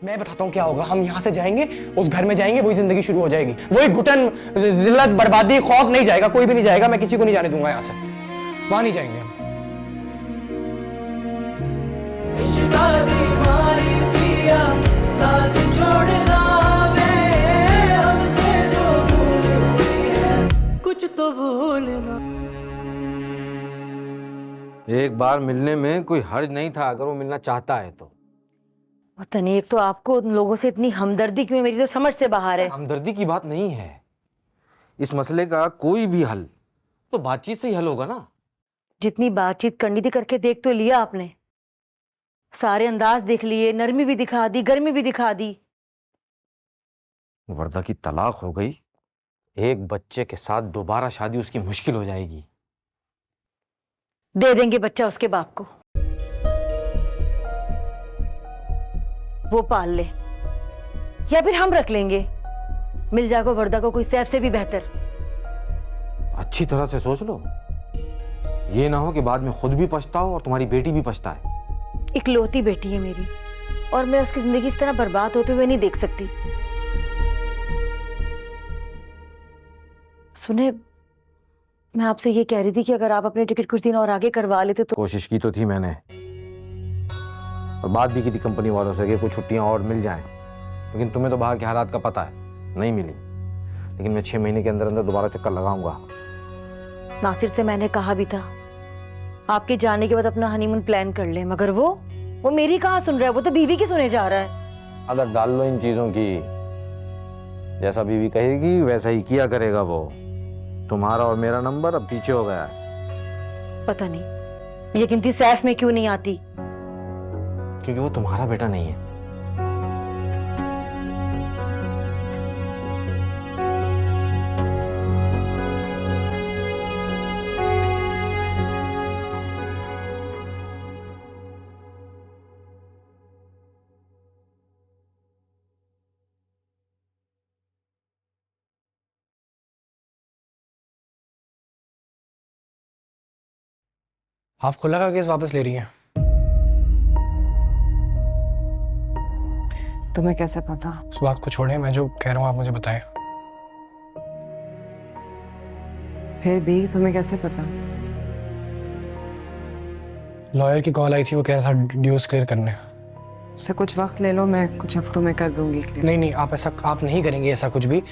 मैं बताता हूँ क्या होगा। हम यहाँ से जाएंगे, उस घर में जाएंगे, वही जिंदगी शुरू हो जाएगी, वही घुटन, जिल्लत, बर्बादी, खौफ। नहीं जाएगा, कोई भी नहीं जाएगा, मैं किसी को नहीं जाने दूंगा यहाँ से। वहां नहीं जाएंगे हम। साथ छोड़ना वे हमसे जो भूल हुई है, कुछ तो भूलना। एक बार मिलने में कोई हर्ज नहीं था, अगर वो मिलना चाहता है तो। पता नहीं, एक तो आपको उन लोगों से इतनी हमदर्दी क्यों है, मेरी तो समझ से बाहर है। हमदर्दी की बात नहीं है, इस मसले का कोई भी हल तो बातचीत से ही हल होगा ना। जितनी बातचीत करनी थी करके देख तो लिया आपने, सारे अंदाज देख लिए, नरमी भी दिखा दी, गर्मी भी दिखा दी। वर्दा की तलाक हो गई, एक बच्चे के साथ दोबारा शादी उसकी मुश्किल हो जाएगी। दे देंगे बच्चा उसके बाप को, वो पाल ले, या फिर हम रख लेंगे। मिल जाएगा वर्दा को कोई सैफ से भी बेहतर। अच्छी तरह से सोच लो, ये ना हो कि बाद में खुद भी पछताओ और तुम्हारी बेटी भी पछताए। इकलौती बेटी है मेरी, और मैं उसकी जिंदगी इस तरह बर्बाद होते हुए नहीं देख सकती। सुने, मैं आपसे ये कह रही थी कि अगर आप अपने टिकट कुछ दिन और आगे करवा लेते तो। कोशिश की तो थी मैंने, और बात भी की थी कंपनी वालों से कि कुछ छुट्टियां और मिल जाएं, लेकिन तुम्हें तो बाहर के हालात का पता है, नहीं मिली। लेकिन मैं 6 महीने के अंदर अंदर दोबारा चक्कर लगाऊंगा। नासिर से मैंने कहा भी था आपके जाने के बाद अपना हनीमून प्लान कर ले, मगर वो मेरी कहाँ सुन रहा है, वो तो बीवी की सुने जा रहा है। आदत डाल लो इन चीजों की, जैसा बीवी कहेगी वैसा ही किया करेगा वो। तुम्हारा और मेरा नंबर अब पीछे हो गया है। पता नहीं ये गिनती सैफ में क्यों नहीं आती। क्योंकि वो तुम्हारा बेटा नहीं है। आप खुला का केस वापस ले रही हैं? तुम्हें कैसे पता? उस बात को छोड़ें, मैं जो कह रहा हूँ आप मुझे बताएं। फिर भी तुम्हें कैसे पता? लॉयर की कॉल आई थी, वो कह रहा था ड्यूज क्लियर करने। उससे कुछ वक्त ले लो, मैं कुछ हफ्तों में कर दूंगी क्लियर। नहीं नहीं, आप नहीं करेंगे ऐसा कुछ भी।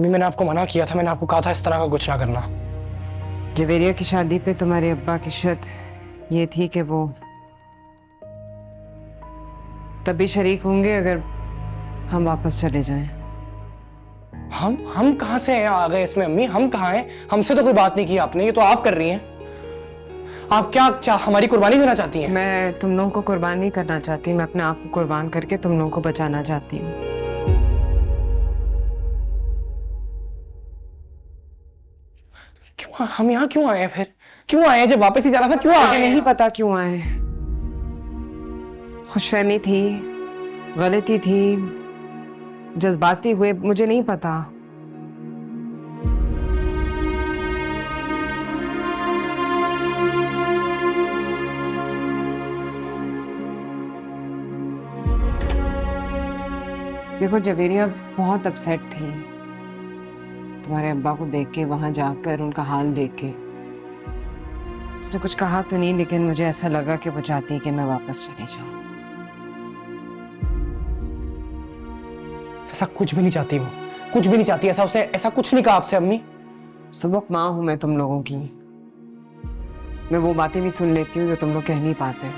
मैंने आपको मना किया था, मैंने आपको कहा था इस तरह का कुछ ना करना। जवेरिया की शादी पे तुम्हारे अब्बा की शर्त ये थी कि वो तभी शरीक होंगे अगर हम वापस चले जाएं। हम कहाँ से हैं आ गए इसमें अम्मी? हम कहाँ हैं? हमसे तो कोई बात नहीं की आपने, ये तो आप कर रही हैं। आप क्या हमारी कुर्बानी देना चाहती हैं? मैं तुम लोगों को कुर्बान नहीं करना चाहती, मैं अपने आप को कुर्बान करके तुम लोगों को बचाना चाहती हूँ। क्यों हम यहाँ क्यों आए हैं फिर? क्यों आए हैं? जब वापस ही जाना था क्यों आ मुझे गए? नहीं पता क्यों आए, खुशफहमी थी, गलती थी, जज्बाती हुए, मुझे नहीं पता। देखो, जवेरिया बहुत अपसेट थी तुम्हारे अब्बा को देख के, वहां जाकर उनका हाल देख के। उसने कुछ कहा तो नहीं, लेकिन मुझे ऐसा लगा कि वो चाहती है कि मैं वापस चली जाऊं। ऐसा कुछ भी नहीं चाहती वो, कुछ भी नहीं चाहती ऐसा। उसने ऐसा कुछ नहीं कहा आपसे अम्मी। सुबह माँ हूं मैं तुम लोगों की, मैं वो बातें भी सुन लेती हूँ जो तुम लोग कह नहीं पाते,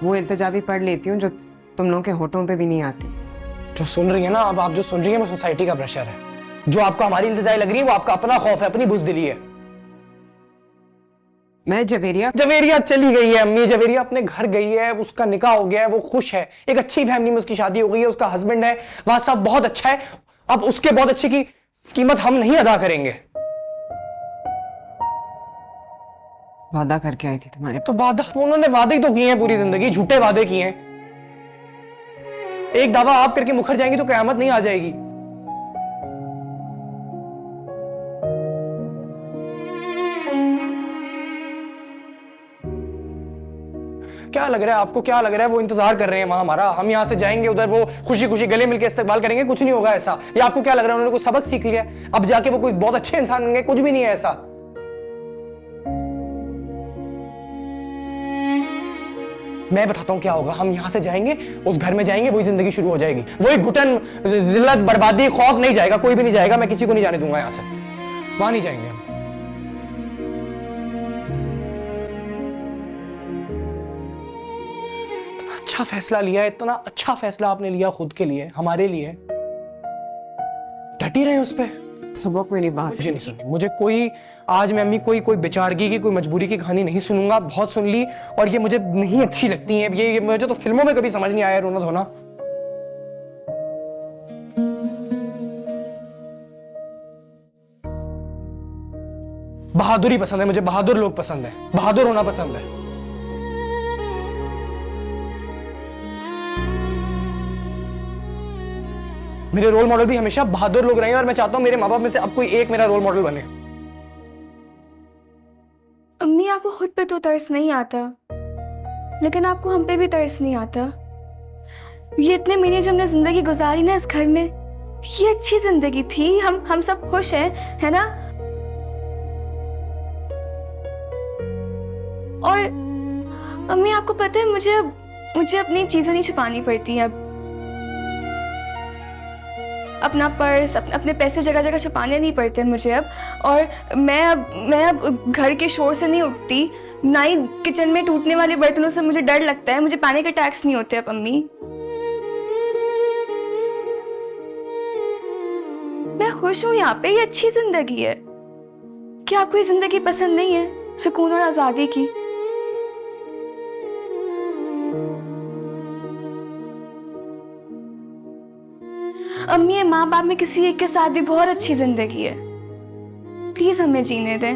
वो इल्तिजा भी पढ़ लेती हूँ जो तुम लोगों के होठों पे भी नहीं आती। जो सुन रही है ना, अब आप जो सुन रही है वो सोसाइटी का प्रेशर है। जो आपको हमारी इल्तिजाई लग रही है वो आपका अपना खौफ है, अपनी बुज़दिली है। मैं जवेरिया चली गई है अम्मी, जवेरिया अपने घर गई है, उसका निकाह हो गया है, वो खुश है, एक अच्छी फैमिली में उसकी शादी हो गई है, उसका हस्बैंड है, वहां सब बहुत अच्छा है। अब उसके बहुत अच्छे की कीमत हम नहीं अदा करेंगे। वादा करके आई थी तुम्हारे तो वादा, उन्होंने वादे तो किए हैं पूरी जिंदगी, झूठे वादे किए हैं। एक दावा आप करके मुखर जाएंगी तो कयामत नहीं आ जाएगी। क्या लग रहा है आपको, क्या लग रहा है वो इंतजार कर रहे हैं वहां हमारा, हम यहाँ से जाएंगे उधर वो खुशी खुशी गले मिलकर इस्तकबाल करेंगे, कुछ नहीं होगा ऐसा। या आपको क्या लग रहा है उन्होंने कुछ सबक सीख लिया, अब जाके वो कोई बहुत अच्छे इंसान बन गए? कुछ भी नहीं है ऐसा। मैं बताता हूं क्या होगा, हम यहां से जाएंगे, उस घर में जाएंगे, वही जिंदगी शुरू हो जाएगी, वही घुटन, जिल्लत, बर्बादी, खौफ। नहीं जाएगा, कोई भी नहीं जाएगा, मैं किसी को नहीं जाने दूंगा यहां से, वहां नहीं जाएंगे हम। अच्छा फैसला लिया है, इतना अच्छा फैसला आपने लिया खुद के लिए, हमारे लिए, डटी रहे उस पे। सबक मेरी बात मुझे नहीं सुननी, मुझे कोई, आज मैं अम्मी कोई बेचारगी की, कोई मजबूरी की कहानी नहीं सुनूंगा, बहुत सुन ली, और ये मुझे नहीं अच्छी लगती है। ये मुझे तो फिल्मों में कभी समझ नहीं आया रोना धोना। बहादुरी पसंद है मुझे, बहादुर लोग पसंद है, बहादुर होना पसंद है। मेरे रोल मॉडल भी हमेशा बहादुर लोग रहे हैं, और मैं चाहता हूं मेरे माँ बाप में से अब कोई एक मेरा रोल मॉडल बने। अम्मी, आपको खुद पे तो तरस नहीं आता, लेकिन आपको हम पे भी तरस नहीं आता। ये इतने महीने जो हमने जिंदगी गुजारी ना इस घर में, ये अच्छी जिंदगी थी, हम सब खुश हैं, है ना? और अम्मी, आपको पता है मुझे अपनी चीजें नहीं छुपानी पड़ती हैं अब। अपना पर्स, अपने पैसे जगह जगह छुपाने नहीं पड़ते मुझे अब। और मैं अब घर के शोर से नहीं उठती, ना ही किचन में टूटने वाले बर्तनों से मुझे डर लगता है, मुझे पैनिक अटैक्स नहीं होते अब अम्मी। मैं खुश हूँ यहाँ पे, ये अच्छी जिंदगी है। क्या आपको ये जिंदगी पसंद नहीं है, सुकून और आजादी की? अम्मी, ये माँ बाप में किसी एक के साथ भी बहुत अच्छी जिंदगी है, प्लीज हमें जीने दें।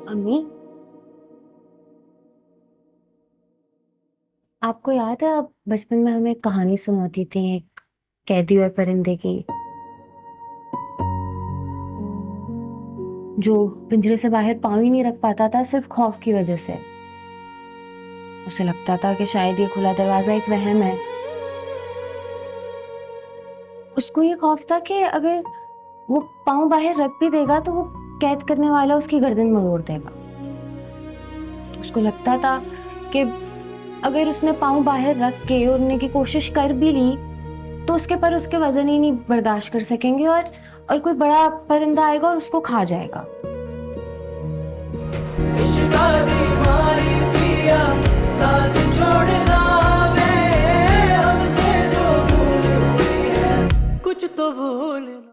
अम्मी, आपको याद है आप बचपन में हमें एक कहानी सुनाती थी, एक कैदी और परिंदे की, जो पिंजरे से बाहर पाँव ही नहीं रख पाता था सिर्फ खौफ की वजह से। उसे लगता था कि शायद ये खुला दरवाजा एक वहम है। उसको ये खौफ था कि अगर वो पाँव बाहर रख भी देगा तो वो कैद करने वाला उसकी गर्दन मरोड़ देगा। उसको लगता था कि अगर उसने पाँव बाहर रख के उड़ने की कोशिश कर भी ली तो उसके पर उसके वजन ही नहीं बर्दाश्त कर सकेंगे, और कोई बड़ा परिंदा आएगा और उसको खा जाएगा।